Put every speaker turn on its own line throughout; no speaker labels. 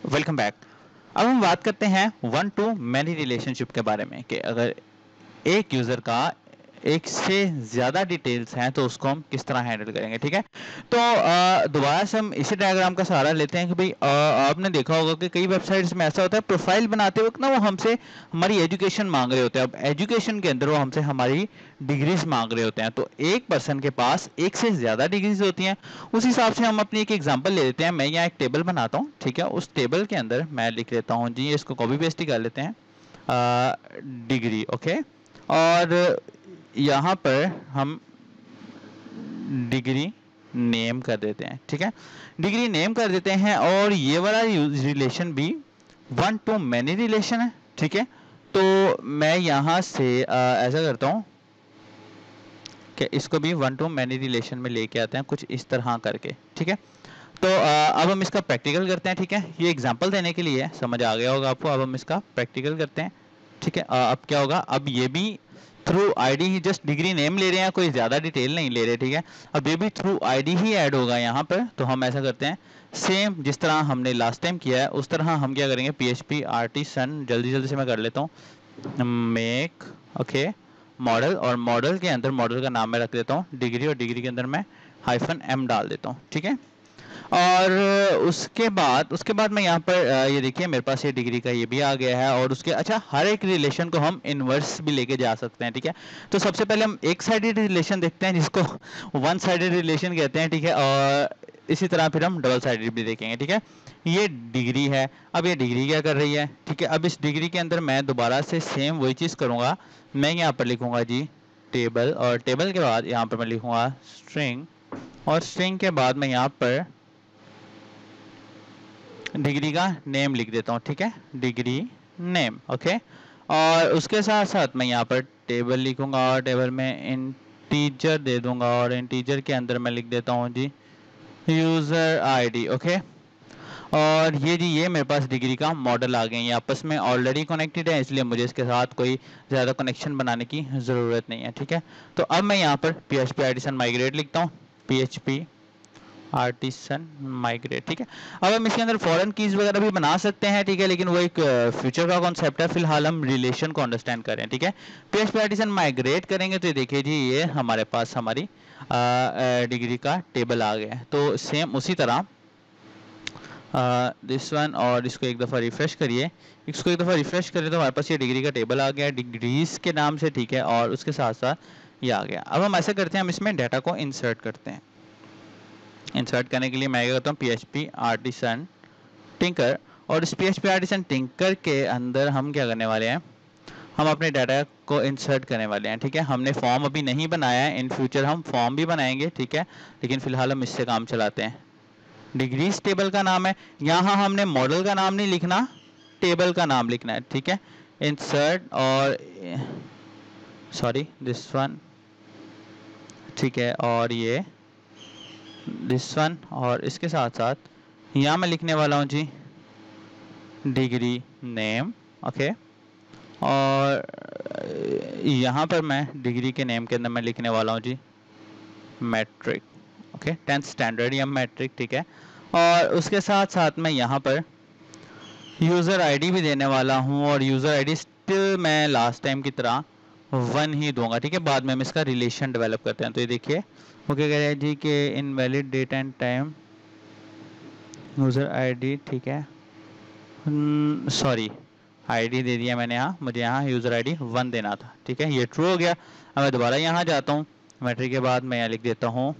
Welcome back. अब हम बात करते हैं वन टू मैनी रिलेशनशिप के बारे में कि अगर एक यूजर का एक से ज्यादा डिटेल्स हैं तो उसको हम किस तरह हैंडल करेंगे। ठीक है, तो दोबारा से हम इसी डायग्राम का सहारा लेते हैं कि भाई आपने देखा होगा कि कई वेबसाइट्स में ऐसा होता है, प्रोफाइल बनाते वक्त ना वो हमसे हमारी एजुकेशन मांग रहे होते हैं। अब एजुकेशन के अंदर वो हमसे हमारी डिग्रीज मांग रहे होते हैं, तो एक पर्सन के पास एक से ज्यादा डिग्रीज होती हैं। उस हिसाब से हम अपनी एक एग्जांपल ले लेते हैं। मैं यहाँ एक टेबल बनाता हूँ, ठीक है, उस टेबल के अंदर मैं लिख लेता हूँ जी, इसको कॉपी पेस्ट ही कर लेते हैं, डिग्री। ओके, और यहाँ पर हम डिग्री नेम कर देते हैं। ठीक है, डिग्री नेम कर देते हैं और ये वाला रिलेशन भी वन टू मैनी रिलेशन है। ठीक है, तो मैं यहाँ से ऐसा करता हूँ कि इसको भी वन टू मैनी रिलेशन में लेके आते हैं कुछ इस तरह करके। ठीक है, तो अब हम इसका प्रैक्टिकल करते हैं। ठीक है, ये एग्जांपल देने के लिए समझ आ गया होगा आपको। अब हम इसका प्रैक्टिकल करते हैं। ठीक है, अब क्या होगा, अब ये भी थ्रू आईडी ही जस्ट डिग्री नेम ले रहे हैं, कोई ज़्यादा डिटेल नहीं ले रहे। ठीक है, अब ये भी थ्रू आईडी ही ऐड होगा यहाँ पर। तो हम ऐसा करते हैं, सेम जिस तरह हमने लास्ट टाइम किया है उस तरह हम क्या करेंगे, PHP आर्टिसन, जल्दी जल्दी से मैं कर लेता हूँ, मेक ओके मॉडल, और मॉडल के अंदर मॉडल का नाम मैं रख देता हूँ डिग्री, और डिग्री के अंदर मैं -m डाल देता हूँ। ठीक है, और उसके बाद मैं यहाँ पर ये देखिए मेरे पास ये डिग्री का ये भी आ गया है। और उसके अच्छा, हर एक रिलेशन को हम इनवर्स भी लेके जा सकते हैं। ठीक है, तो सबसे पहले हम एक साइडेड रिलेशन देखते हैं जिसको वन साइडेड रिलेशन कहते हैं। ठीक है, और इसी तरह फिर हम डबल साइडेड भी देखेंगे। ठीक है, ये डिग्री है। अब ये डिग्री क्या कर रही है, ठीक है, अब इस डिग्री के अंदर मैं दोबारा से सेम वही चीज़ करूँगा। मैं यहाँ पर लिखूँगा जी टेबल, और टेबल के बाद यहाँ पर मैं लिखूँगा स्ट्रिंग, और स्ट्रिंग के बाद मैं यहाँ पर डिग्री का नेम लिख देता हूँ। ठीक है, डिग्री नेम ओके, और उसके साथ साथ मैं यहाँ पर टेबल लिखूंगा और टेबल में इंटीजर दे दूंगा, और इंटीजर के अंदर मैं लिख देता हूँ जी यूज़र आईडी। ओके, और ये मेरे पास डिग्री का मॉडल आ गए, ये आपस में ऑलरेडी कनेक्टेड है, इसलिए मुझे इसके साथ कोई ज़्यादा कनेक्शन बनाने की ज़रूरत नहीं है। ठीक है, तो अब मैं यहाँ पर PHP आर्टिसन माइग्रेट लिखता हूँ, PHP आर्टिसन माइग्रेट। ठीक है, अब हम इसके अंदर फॉरेन कीज वगैरह भी बना सकते हैं। ठीक है, लेकिन वो एक फ्यूचर का कॉन्सेप्ट है, फिलहाल हम रिलेशन को अंडरस्टैंड करें। ठीक है, PHP आर्टिसन माइग्रेट करेंगे तो देखिए जी ये हमारे पास हमारी डिग्री का टेबल आ गया है। तो सेम उसी तरह दिस वन, और इसको एक दफ़ा रिफ्रेश करिए, इसको एक दफ़ा रिफ्रेश करिए तो हमारे पास ये डिग्री का टेबल आ गया डिग्रीज के नाम से। ठीक है, और उसके साथ साथ ये आ गया। अब हम ऐसा करते हैं, हम इसमें डाटा को इंसर्ट करते हैं। इंसर्ट करने के लिए मैं क्या करता हूँ, PHP आर्टिसन टिंकर, और इस PHP आर्टिसन टिंकर के अंदर हम क्या करने वाले हैं, हम अपने डाटा को इंसर्ट करने वाले हैं। ठीक है, हमने फॉर्म अभी नहीं बनाया है, इन फ्यूचर हम फॉर्म भी बनाएंगे। ठीक है, लेकिन फिलहाल हम इससे काम चलाते हैं। डिग्रीज टेबल का नाम है, यहाँ हमने मॉडल का नाम नहीं लिखना, टेबल का नाम लिखना है। ठीक है, इंसर्ट और सॉरी दिस वन, ठीक है, और ये दिस वन, और इसके साथ साथ यहाँ मैं लिखने वाला हूँ जी डिग्री नेम। ओके, और यहाँ पर मैं डिग्री के नेम के अंदर मैं लिखने वाला हूँ जी मैट्रिक। ओके, 10th स्टैंडर्ड या मैट्रिक। ठीक है, और उसके साथ साथ मैं यहाँ पर यूज़र आईडी भी देने वाला हूँ, और यूज़र आईडी स्टिल मैं लास्ट टाइम की तरह 1 ही दूंगा। ठीक है, बाद में हम इसका रिलेशन डेवलप करते हैं। तो ये देखिए वो क्या कह रहे हैं जी कि invalid date and time user ID. ठीक है, सॉरी आईडी दे दिया मैंने, यहाँ मुझे यहाँ यूज़र आईडी 1 देना था। ठीक है, ये ट्रू हो गया। अब मैं दोबारा यहाँ जाता हूँ, मैट्रिक के बाद मैं यहाँ लिख देता हूँ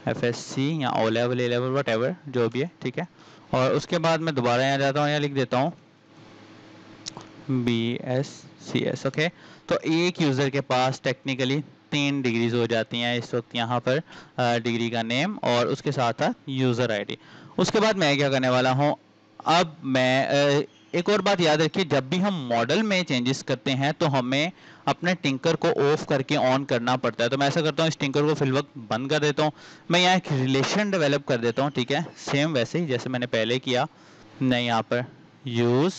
FSC या O level A level what ever जो भी है। ठीक है, और उसके बाद मैं दोबारा यहाँ जाता हूँ, यहाँ लिख देता हूँ BScs। ओके, तो एक यूज़र के पास टेक्निकली 3 डिग्रीज हो जाती हैं इस वक्त यहाँ पर, डिग्री का नेम और उसके साथ साथ यूज़र आईडी। उसके बाद मैं क्या करने वाला हूँ, अब मैं एक और बात याद रखिए, जब भी हम मॉडल में चेंजेस करते हैं तो हमें अपने टिंकर को ऑफ करके ऑन करना पड़ता है। तो मैं ऐसा करता हूँ, इस टिंकर को फिल वक्त बंद कर देता हूँ, मैं यहाँ एक रिलेशन डेवलप कर देता हूँ। ठीक है, सेम वैसे ही जैसे मैंने पहले किया, मैं यहाँ पर यूज़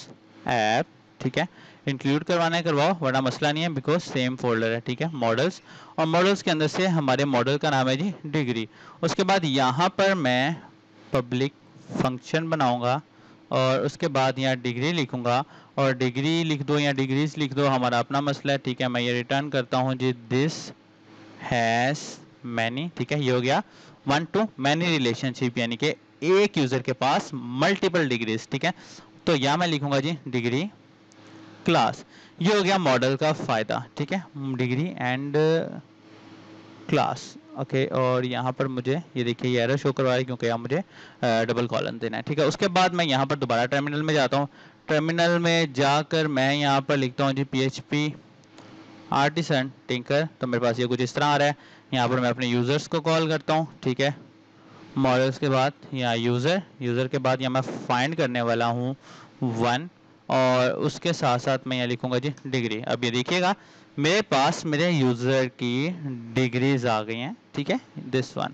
ऐप, ठीक है, इंक्लूड करवाना है करवाओ, वरना मसला नहीं है, बिकॉज सेम फोल्डर है। ठीक है, मॉडल्स, और मॉडल्स के अंदर से हमारे मॉडल का नाम है जी डिग्री। उसके बाद यहाँ पर मैं पब्लिक फंक्शन बनाऊंगा, और उसके बाद यहाँ डिग्री लिखूंगा और डिग्री लिख दो या डिग्रीज लिख दो, हमारा अपना मसला है, ठीक है। मैं ये रिटर्न करता हूँ जी, दिस हैज मैनी, ठीक है। ये हो गया 1 to मैनी रिलेशनशिप, यानी कि एक यूजर के पास मल्टीपल डिग्रीज, ठीक है। तो यहाँ मैं लिखूंगा जी डिग्री क्लास। ये हो गया मॉडल का फायदा, ठीक है, डिग्री एंड क्लास, ओके। और यहाँ पर मुझे ये देखिए ये एरर शो करवा रहा है क्योंकि यहाँ मुझे डबल कॉलन देना है, ठीक है। उसके बाद मैं यहाँ पर दोबारा टर्मिनल में जाता हूँ। टर्मिनल में जाकर मैं यहाँ पर लिखता हूँ जी PHP आर्टिसन टिंकर। तो मेरे पास ये कुछ इस तरह आ रहा है। यहाँ पर मैं अपने यूज़र्स को कॉल करता हूँ, ठीक है। मॉडल्स के बाद यहाँ यूज़र के बाद यहाँ मैं फाइंड करने वाला हूँ 1 और उसके साथ साथ मैं यहाँ लिखूंगा जी डिग्री। अब ये देखिएगा मेरे पास मेरे यूज़र की डिग्रीज आ गई हैं, ठीक है। दिस 1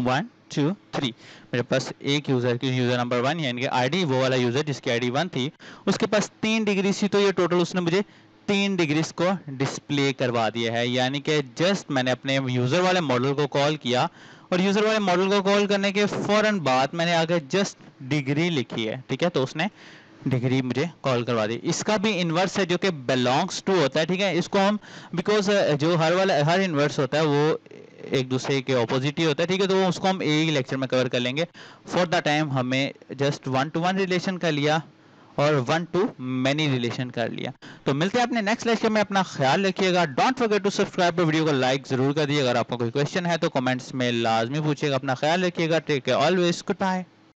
1 2 3 मेरे पास एक यूज़र की यूज़र नंबर 1 यानी कि आईडी, वो वाला यूज़र जिसकी आईडी 1 थी, उसके पास 3 डिग्री थी। तो ये टोटल उसने मुझे 3 डिग्रीज को डिस्प्ले करवा दिया है, यानी कि जस्ट मैंने अपने यूज़र वाले मॉडल को कॉल किया और यूज़र वाले मॉडल को कॉल करने के फ़ौरन बाद मैंने आगे जस्ट डिग्री लिखी है, ठीक है। तो उसने डिग्री मुझे कॉल करवा दी। इसका भी इन्वर्स है जो कि बिलोंग्स टू होता है, ठीक है। इसको हम बिकॉज जो हर इन्वर्स होता है वो एक दूसरे के ऑपोजिट ही होता है, ठीक है। तो उसको हम एक ही लेक्चर में कवर कर लेंगे। फॉर द टाइम हमें जस्ट 1 to 1 रिलेशन कर लिया और 1 to मैनी रिलेशन कर लिया। तो मिलते हैं अपने नेक्स्ट लेक्चर में। अपना ख्याल रखिएगा। Don't forget to subscribe, video को लाइक जरूर कर दिए। अगर आपको कोई क्वेश्चन है तो कमेंट्स में लाजमी पूछिएगा। अपना ख्याल रखिएगा। Take care always, good bye.